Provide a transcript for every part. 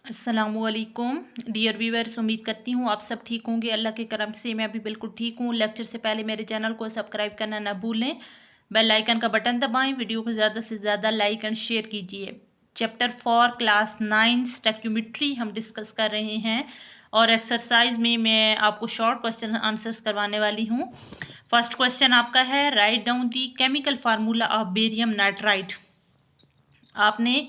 अस्सलामुअलैकुम dear viewers, उम्मीद करती हूँ आप सब ठीक होंगे। अल्लाह के करम से मैं भी बिल्कुल ठीक हूँ। लेक्चर से पहले मेरे चैनल को सब्सक्राइब करना ना भूलें, बेल आइकन का बटन दबाएं, वीडियो को ज़्यादा से ज़्यादा लाइक एंड शेयर कीजिए। चैप्टर 4 क्लास 9 स्टैक्योमेट्री हम डिस्कस कर रहे हैं और एक्सरसाइज में मैं आपको शॉर्ट क्वेश्चन आंसर्स करवाने वाली हूँ। फर्स्ट क्वेश्चन आपका है, write down the chemical formula of barium nitride. आपने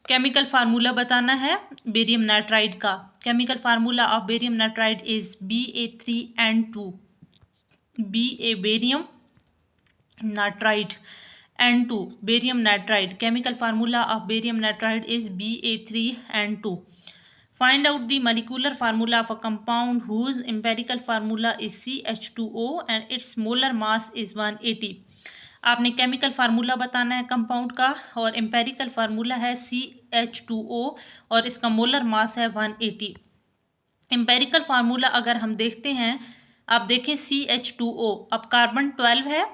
केमिकल फार्मूला बताना है बेरियम नाइट्राइड का। Chemical formula of barium nitride is Ba3N2। B A barium nitride, N2 barium nitride. Chemical formula of barium nitride is Ba3N2। Find out the molecular formula of a compound whose empirical formula is CH2O and its molar mass is 180। आपने chemical formula बताना है compound का और empirical formula है CH2O और इसका molar mass है 180। Empirical formula अगर हम देखते हैं, आप देखें CH2O, अब कार्बन 12 है,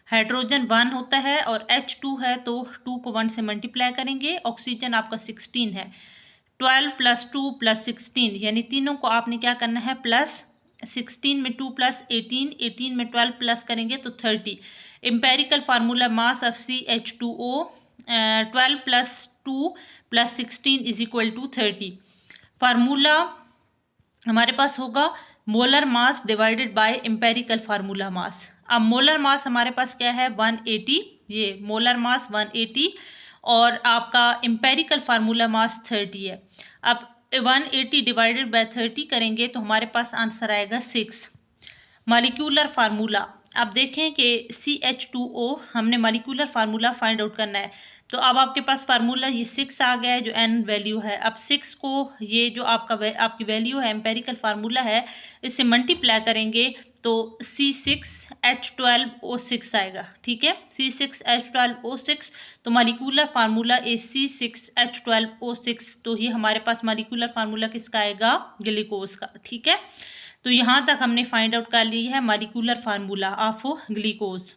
हाइड्रोजन 1 होता है और H2 है तो 2 को 1 से मल्टीप्लाई करेंगे। ऑक्सीजन आपका 16 है। 12 + 2 + 16 यानी तीनों को आपने क्या करना है प्लस। 16 में 2 + 18, 18 में 12 प्लस करेंगे तो 30। Empirical formula mass of CH2O 12 + 2 + 16 = 30। Formula हमारे पास होगा molar mass divided by empirical formula मास। अब मोलर मास हमारे पास क्या है 180, ये मोलर मास 180 और आपका एम्पेरिकल फार्मूला मास 30 है। अब 180 डिवाइडेड बाय 30 करेंगे तो हमारे पास आंसर आएगा 6। मॉलिक्यूलर फार्मूला, अब देखें कि CH2O हमने मॉलिक्यूलर फार्मूला फाइंड आउट करना है तो अब आपके पास फार्मूला ये 6 आ गया है जो n वैल्यू है। अब 6 को ये जो आपकी वैल्यू है एम्पेरिकल फार्मूला है इससे मल्टीप्लाई करेंगे तो C6H12O6 आएगा। ठीक है, C6H12O6 तो मॉलिक्यूलर फार्मूला इज C6H12O6। तो ये हमारे पास मॉलिक्यूलर फार्मूला किसका आएगा, ग्लूकोज का। ठीक है, तो यहाँ तक हमने फाइंड आउट कर ली है मॉलिक्यूलर फार्मूला ऑफ ग्लूकोज।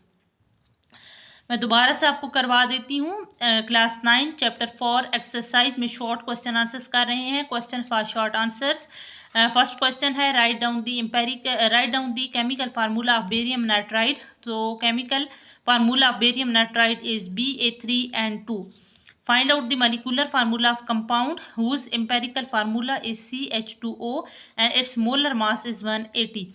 मैं दोबारा से आपको करवा देती हूँ। क्लास 9 चैप्टर 4 एक्सरसाइज में शॉर्ट क्वेश्चन आंसर्स कर रहे हैं। Question for short answers. First question है, write down the chemical formula of barium nitride. तो chemical formula of barium nitride is Ba3N2। Find out the molecular formula of compound whose empirical formula is CH2O and its molar mass is 180।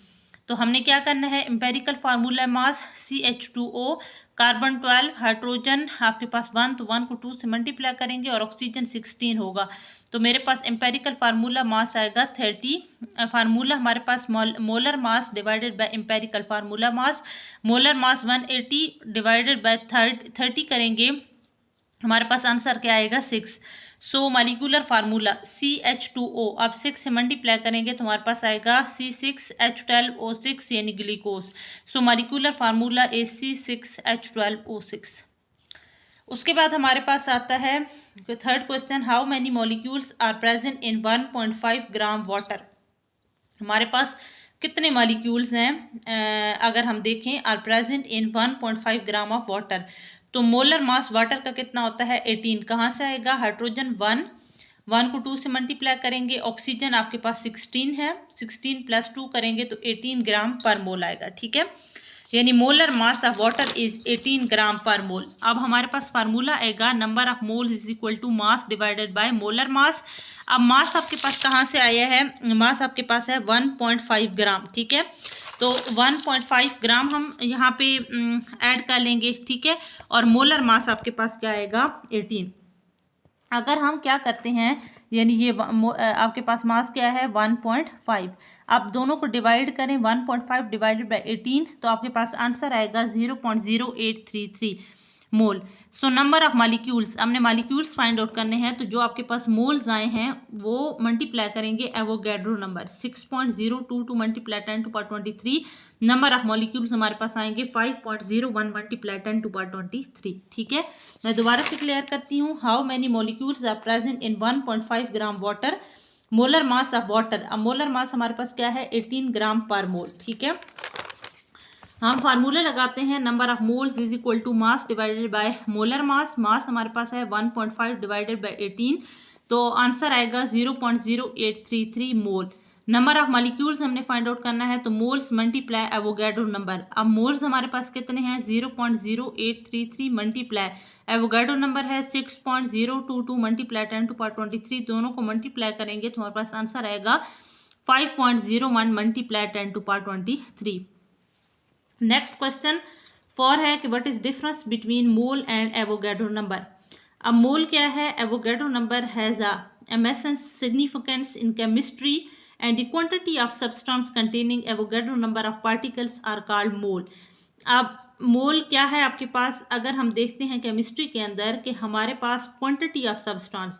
तो हमने क्या करना है, empirical formula मास CH2O, carbon 12, hydrogen आपके पास 1 तो 1 को 2 से मल्टीप्लाई करेंगे और ऑक्सीजन 16 होगा। तो मेरे पास एम्पेरिकल फार्मूला मास आएगा 30। फार्मूला हमारे पास molar mass divided by empirical formula mass. Molar mass 180 divided by 30 करेंगे, हमारे पास आंसर क्या आएगा 6। सो मॉलिक्यूलर फार्मूला CH2O, अब 6 से मल्टीप्लाई करेंगे तो हमारे पास आएगा C6H12O6 यानी glucose. So molecular formula is C6H12O6। उसके बाद हमारे पास आता है third question, how many molecules are present in 1.5 gram water. हमारे पास कितने मॉलिक्यूल्स हैं अगर हम देखें, are present in 1.5 gram of water. तो मोलर मास वाटर का कितना होता है 18। कहाँ से आएगा, हाइड्रोजन 1 को 2 से मल्टीप्लाई करेंगे, ऑक्सीजन आपके पास 16 है, 16 + 2 करेंगे तो 18 ग्राम पर मोल आएगा। ठीक है, यानी molar mass of water is 18 gram per mole. अब हमारे पास फार्मूला आएगा number of moles is equal to mass divided by molar mass. अब मास आपके पास कहाँ से आया है, मास आपके पास है 1.5 ग्राम। ठीक है, तो 1.5 ग्राम हम यहाँ पे ऐड कर लेंगे। ठीक है, और मोलर मास आपके पास क्या आएगा 18। अगर हम क्या करते हैं, यानी ये आपके पास मास क्या है 1.5, आप दोनों को डिवाइड करें 1.5 डिवाइडेड बाय 18 तो आपके पास आंसर आएगा 0.0833 मोल। सो नंबर ऑफ मॉलिक्यूल्स, हमने मॉलिक्यूल्स फाइंड आउट करने हैं तो जो आपके पास मोल्स आए हैं वो मल्टीप्लाई करेंगे Avogadro number 6.022 multiply 10⁻23। Number of molecules हमारे पास आएंगे 5.01 मल्टीप्लाई 10⁻23। ठीक है, मैं दोबारा से क्लियर करती हूँ। How many molecules are present in 1.5 gram water. Molar mass of water, अब मोलर मास हमारे पास क्या है 18 ग्राम पर मोल। ठीक है, हम फार्मूला लगाते हैं number of moles is equal to mass divided by molar mass. Mass हमारे पास है 1.5 डिवाइडेड बाय 18 तो आंसर आएगा 0.0833 मोल। नंबर ऑफ मॉलिक्यूल्स हमने फाइंड आउट करना है, तो मोल्स मल्टीप्लाई एवोगैड्रो नंबर। अब मोल्स हमारे पास कितने हैं, 0.0833 मल्टीप्लाई एवोगैड्रो नंबर है 6.022 मल्टीप्लाई 10⁻23, दोनों को मल्टीप्लाई करेंगे तो हमारे पास आंसर आएगा 5.01 मल्टीप्लाई 10⁻23। नेक्स्ट क्वेश्चन 4 है कि what is difference between mole and Avogadro number. अब मोल क्या है, Avogadro number has a immense significance in chemistry and the quantity of substance containing Avogadro number of particles are called mole। अब mole क्या है आपके पास, अगर हम देखते हैं केमिस्ट्री के अंदर कि हमारे पास क्वांटिटी ऑफ सब्सटेंस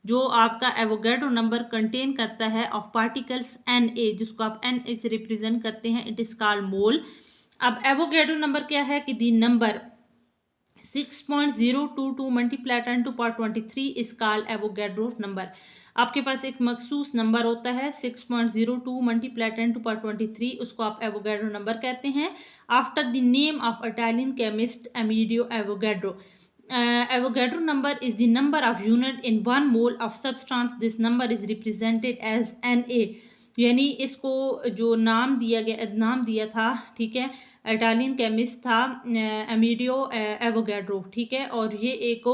जो आपका एवोगैड्रो नंबर कंटेन करता है ऑफ पार्टिकल्स Na, जिसको आप Na से रिप्रेजेंट करते हैं, इट इज कॉल्ड मोल। अब एवोगैड्रो नंबर क्या है कि the number 6.022 multiply 10⁻23 is called Avogadro number. आपके पास एक मखसूस नंबर होता है 6.02 मल्टीप्लाई 10⁻23, उसको आप एवोगैड्रो नंबर कहते हैं, after the name of Italian chemist Amedeo Avogadro. Avogadro number is the number of unit in 1 mole of substance, this number is represented as Na। यानी इसको जो नाम दिया था, ठीक है, इटालियन केमिस्ट था अमीडियो एवोगैड्रो, ठीक है, और ये एक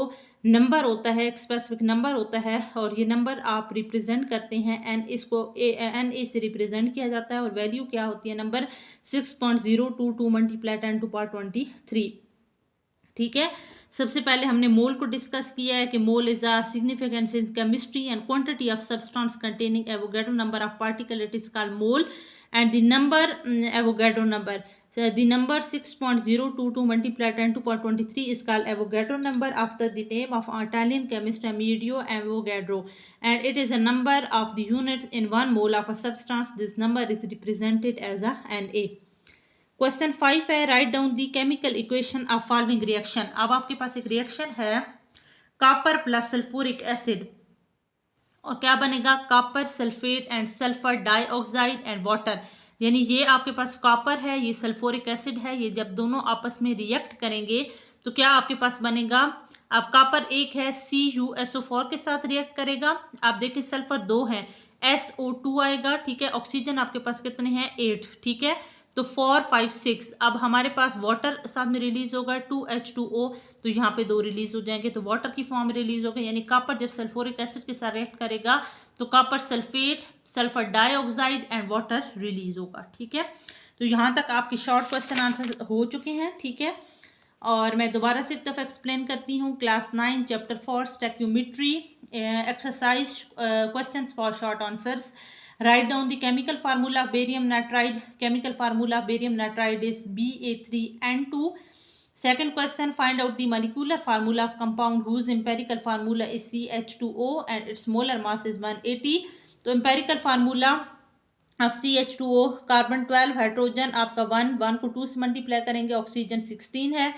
नंबर होता है, एक स्पेसिफिक नंबर होता है, और ये नंबर आप रिप्रेजेंट करते हैं एन, इसको Na से रिप्रेजेंट किया जाता है, और वैल्यू क्या होती है नंबर 6.022 मल्टीप्लाई 10⁻23, ठीक है। सबसे पहले हमने मोल को डिस्कस किया है कि mole is a significance in chemistry and quantity of substance containing Avogadro number of particle, it is called mole. and the number Avogadro number, so the number 6.022 multiplied 10⁻23 is called Avogadro number after the name of Italian chemist Amedeo Avogadro, and it is a number of the units in 1 mole of a substance. This number is represented as a Na। Question 5 है, write down the chemical equation of following reaction. अब आपके पास एक reaction है copper plus sulphuric acid, और क्या बनेगा, copper sulphate and sulphur dioxide and water. यानी ये आपके पास कॉपर है, ये सल्फ्यूरिक एसिड है, ये जब दोनों आपस में रिएक्ट करेंगे तो क्या आपके पास बनेगा। अब कॉपर एक है CuSO4 के साथ रिएक्ट करेगा, आप देखिए सल्फर 2 है SO2 आएगा, ठीक है, ऑक्सीजन आपके पास कितने हैं 8, ठीक है, तो 4 5 6। अब हमारे पास वाटर साथ में रिलीज होगा 2H2O, तो यहाँ पे 2 रिलीज हो जाएंगे, तो वाटर की फॉर्म में रिलीज होगा, यानी कॉपर जब सल्फ्यूरिक एसिड के साथ रिएक्ट करेगा तो copper sulphate, sulphur dioxide and water release होगा, ठीक है। तो यहाँ तक आपके शॉर्ट क्वेश्चन आंसर हो चुके हैं, ठीक है, और मैं दोबारा से एक दफ़ा एक्सप्लेन करती हूँ। Class 9 chapter 4 stoichiometry exercise questions for short answers. Write down the chemical formula of barium nitride. Chemical formula of barium nitride is Ba3N2. Second question, find out the molecular formula of compound whose empirical formula is CH2O and its molar mass is 180. तो empirical formula of CH2O, carbon 12, hydrogen आपका 1 को 2 से multiply करेंगे, oxygen 16 है,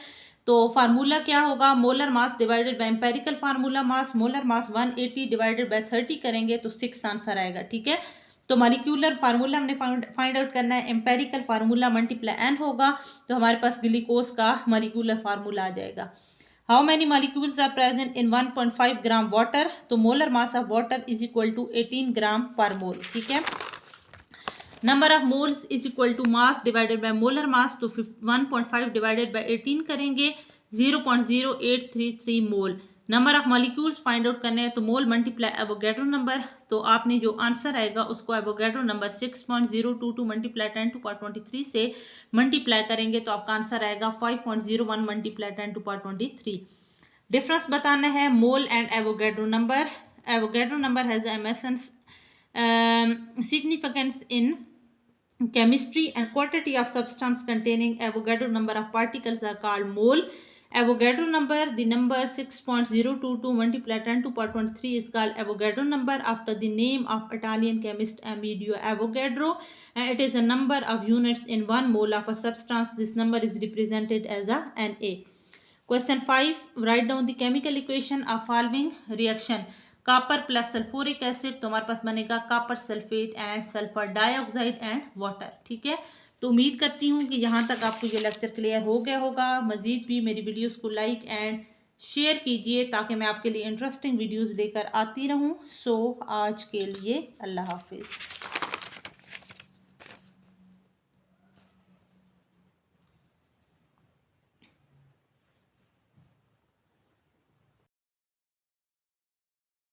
तो formula क्या होगा, molar mass divided by empirical formula mass, molar mass 180 divided by 30 करेंगे तो 6 आंसर आएगा, ठीक है। तो मॉलिक्यूलर फार्मूला हमने फाइंड आउट करना है, एम्पेरिकल फार्मूला मल्टीप्लाई n होगा, तो हमारे पास ग्लूकोज का मॉलिक्यूलर फार्मूला आ जाएगा। How many molecules are present in 1.5 gram water, तो molar mass of water is equal to 18 gram per mole, ठीक है। Number of moles is equal to mass divided by molar mass, तो 1.5 divided by 18 करेंगे 0.0833 mole. Number of molecules find out करने हैं, तो मोल multiply Avogadro number, तो आपने जो आंसर आएगा उसको एवोगैड्रो नंबर 6.022 मल्टीप्लाई 10⁻23 से मल्टीप्लाई करेंगे तो आपका आंसर आएगा 5.01 मल्टीप्लाई 10⁻23। डिफरेंस बताना है mole and Avogadro number. Avogadro number has a immense significance in chemistry and quantity of substance containing Avogadro number of particles are called mole. Avogadro number, the number 6.022 multiplied 10⁻23 is called Avogadro number after the name of Italian chemist Amedeo Avogadro, and it is a number of units in 1 mole of a substance. This number is represented as a Na. Question 5, write down the chemical equation of following reaction. Copper plus sulphuric acid, तो हमारे पास बनेगा copper sulphate and sulphur dioxide and water, ठीक है। तो उम्मीद करती हूँ कि यहाँ तक आपको ये लेक्चर क्लियर हो गया होगा। मज़ीद भी मेरी वीडियोस को लाइक एंड शेयर कीजिए ताकि मैं आपके लिए इंटरेस्टिंग वीडियोस लेकर आती रहूं। सो आज के लिए अल्लाह हाफिज़।